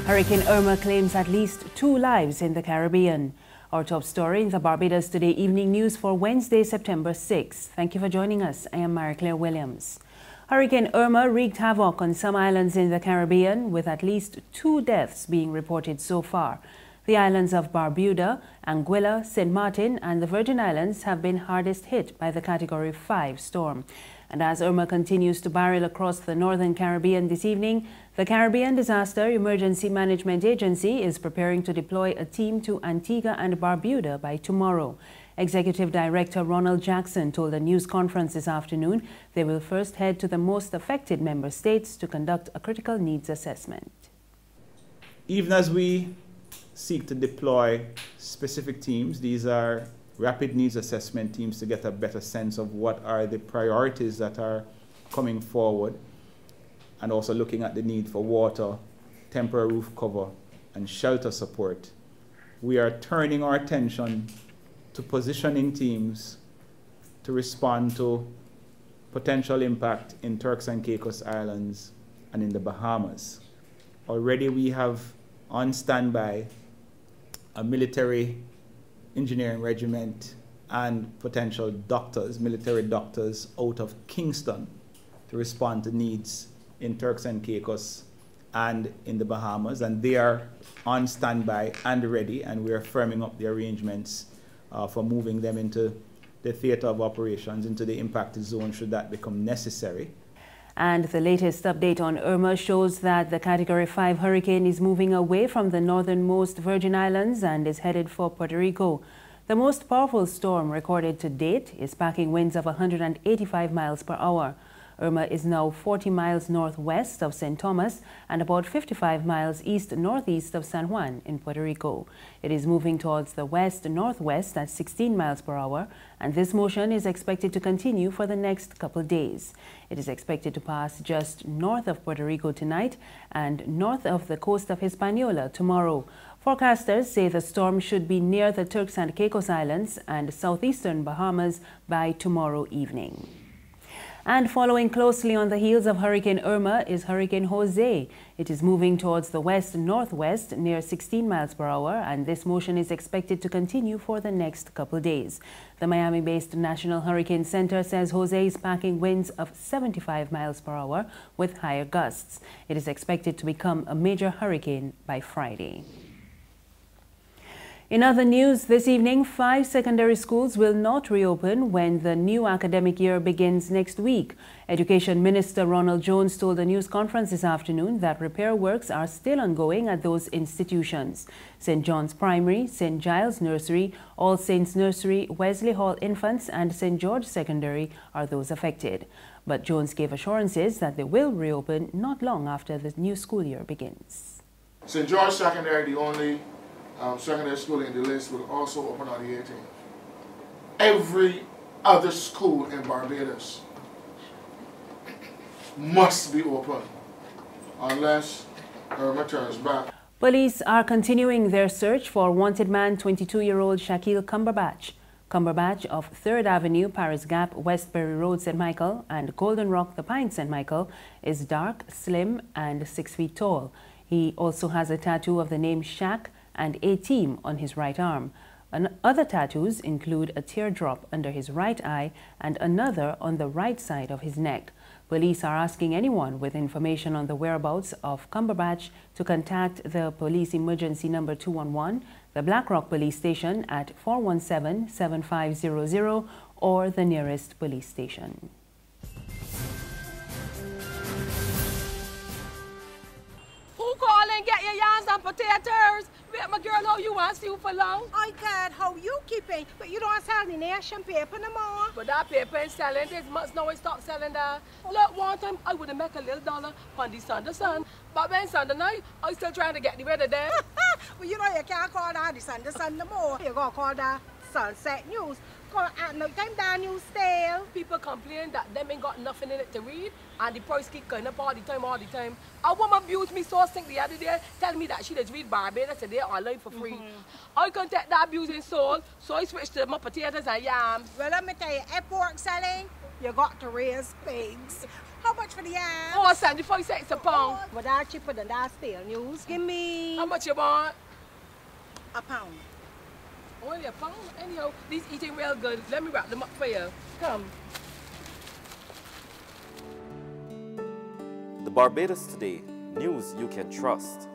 Hurricane Irma claims at least 2 lives in the Caribbean. Our top story in the Barbados Today evening news for Wednesday, September 6th. Thank you for joining us. I am Mary Claire Williams. Hurricane Irma wreaked havoc on some islands in the Caribbean, with at least 2 deaths being reported so far. The islands of Barbuda, Anguilla, St. Martin and the Virgin Islands have been hardest hit by the Category 5 storm. And as Irma continues to barrel across the northern Caribbean this evening, the Caribbean Disaster Emergency Management Agency is preparing to deploy a team to Antigua and Barbuda by tomorrow. Executive Director Ronald Jackson told a news conference this afternoon they will first head to the most affected member states to conduct a critical needs assessment. Even as we seek to deploy specific teams, these are rapid needs assessment teams to get a better sense of what are the priorities that are coming forward, and also looking at the need for water, temporary roof cover, and shelter support. We are turning our attention to positioning teams to respond to potential impact in Turks and Caicos Islands and in the Bahamas. Already we have on standby a military engineering regiment and potential doctors, military doctors out of Kingston to respond to needs in Turks and Caicos and in the Bahamas, and they are on standby and ready, and we are firming up the arrangements for moving them into the theater of operations, into the impacted zone should that become necessary. And the latest update on Irma shows that the Category 5 hurricane is moving away from the northernmost Virgin Islands and is headed for Puerto Rico. The most powerful storm recorded to date is packing winds of 185 miles per hour. Irma is now 40 miles northwest of St. Thomas and about 55 miles east-northeast of San Juan in Puerto Rico. It is moving towards the west-northwest at 16 miles per hour, and this motion is expected to continue for the next couple days. It is expected to pass just north of Puerto Rico tonight and north of the coast of Hispaniola tomorrow. Forecasters say the storm should be near the Turks and Caicos Islands and southeastern Bahamas by tomorrow evening. And following closely on the heels of Hurricane Irma is Hurricane Jose. It is moving towards the west-northwest near 16 miles per hour, and this motion is expected to continue for the next couple days. The Miami-based National Hurricane Center says Jose is packing winds of 75 miles per hour with higher gusts. It is expected to become a major hurricane by Friday. In other news, this evening, 5 secondary schools will not reopen when the new academic year begins next week. Education Minister Ronald Jones told a news conference this afternoon that repair works are still ongoing at those institutions. St. John's Primary, St. Giles Nursery, All Saints Nursery, Wesley Hall Infants and St. George Secondary are those affected. But Jones gave assurances that they will reopen not long after the new school year begins. St. George Secondary, the only secondary school in the list, will also open on the 18th. Every other school in Barbados must be open unless Irma turns back. Police are continuing their search for wanted man 22-year-old Shaquille Cumberbatch. Cumberbatch of 3rd Avenue, Paris Gap, Westbury Road, St. Michael, and Golden Rock, The Pines, St. Michael, is dark, slim, and 6 feet tall. He also has a tattoo of the name Shaq and a team on his right arm. Other tattoos include a teardrop under his right eye and another on the right side of his neck. Police are asking anyone with information on the whereabouts of Cumberbatch to contact the police emergency number 211, the Black Rock Police Station at 417-7500, or the nearest police station. Who call and get your yams and potatoes? Wait, my girl, how you want to see you for long? I God, how you keeping? But you don't sell the nation paper no more. But that paper ain't selling. This month now I stop selling that. Look, one time I would have make a little dollar on the Sunday sun. But when Sunday night, I still trying to get the weather there. Well, you know you can't call that the Sunday sun no more. You're going to call that Sunset News. Because at no time that news stale. People complain that them ain't got nothing in it to read, and the price keep going up all the time. A woman abused me so sick the other day, telling me that she does read Barbados Today online for free. I can't take that abusing soul, so I switched to my potatoes and yams. Well, let me tell you, if pork selling, you got to raise pigs. How much for the yam? Oh, 75 cents a pound. But that's cheaper than that stale news. Give me How much you want? a pound. Only a pound? Anyhow, these eating real good. Let me wrap them up for you. Come. The Barbados Today, news you can trust.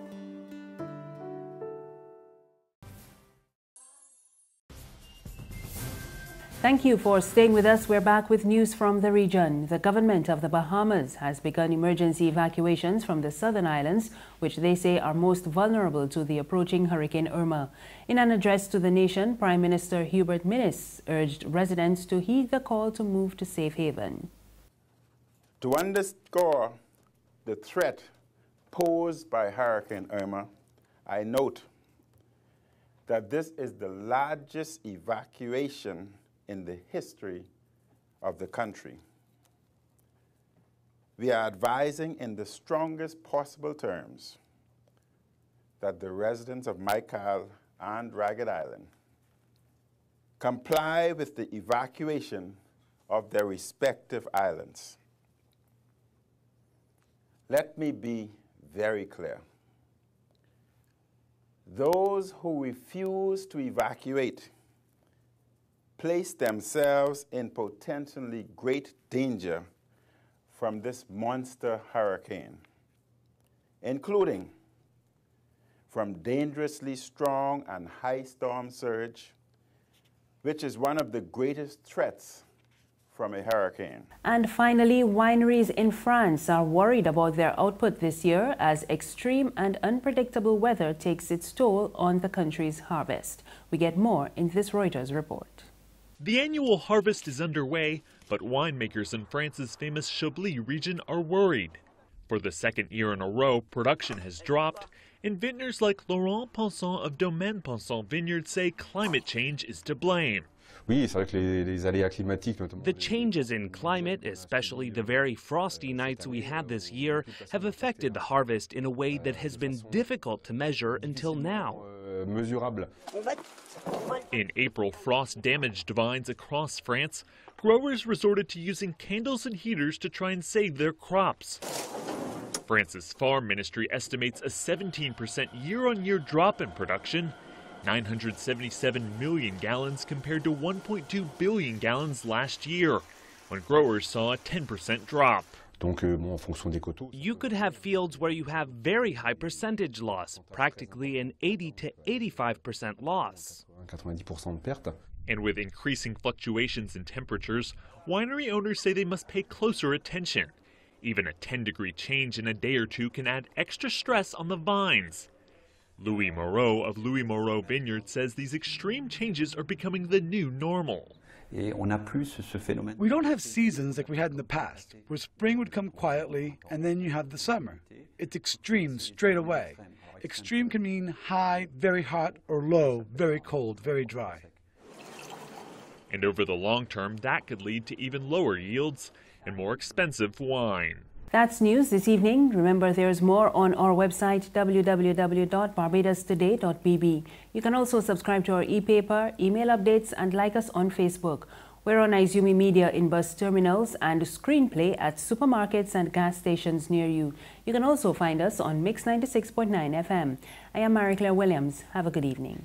Thank you for staying with us. We're back with news from the region. The government of the Bahamas has begun emergency evacuations from the southern islands, which they say are most vulnerable to the approaching Hurricane Irma. In an address to the nation, Prime Minister Hubert Minnis urged residents to heed the call to move to safe haven. To underscore the threat posed by Hurricane Irma, I note that this is the largest evacuation in the history of the country. We are advising in the strongest possible terms that the residents of Michael and Ragged Island comply with the evacuation of their respective islands. Let me be very clear. Those who refuse to evacuate place themselves in potentially great danger from this monster hurricane, including from dangerously strong and high storm surge, which is one of the greatest threats from a hurricane. And finally, wineries in France are worried about their output this year as extreme and unpredictable weather takes its toll on the country's harvest. We get more in this Reuters report. The annual harvest is underway, but winemakers in France's famous Chablis region are worried. For the second year in a row, production has dropped, and vintners like Laurent Pensant of Domaine Pensant Vineyard say climate change is to blame. The changes in climate, especially the very frosty nights we had this year, have affected the harvest in a way that has been difficult to measure until now. In April, frost damaged vines across France. Growers resorted to using candles and heaters to try and save their crops. France's farm ministry estimates a 17% year-on-year drop in production, 977 million gallons compared to 1.2 billion gallons last year, when growers saw a 10% drop. You could have fields where you have very high percentage loss, practically an 80 to 85% loss. And with increasing fluctuations in temperatures, winery owners say they must pay closer attention. Even a 10-degree change in a day or two can add extra stress on the vines. Louis Moreau of Louis Moreau Vineyard says these extreme changes are becoming the new normal. We don't have seasons like we had in the past, where spring would come quietly and then you have the summer. It's extreme straight away. Extreme can mean high, very hot, or low, very cold, very dry. And over the long term, that could lead to even lower yields and more expensive wine. That's news this evening. Remember, there's more on our website, www.barbadostoday.bb. You can also subscribe to our e-paper, email updates, and like us on Facebook. We're on Izumi Media in bus terminals and Screenplay at supermarkets and gas stations near you. You can also find us on Mix 96.9 FM. I am Marie Claire Williams. Have a good evening.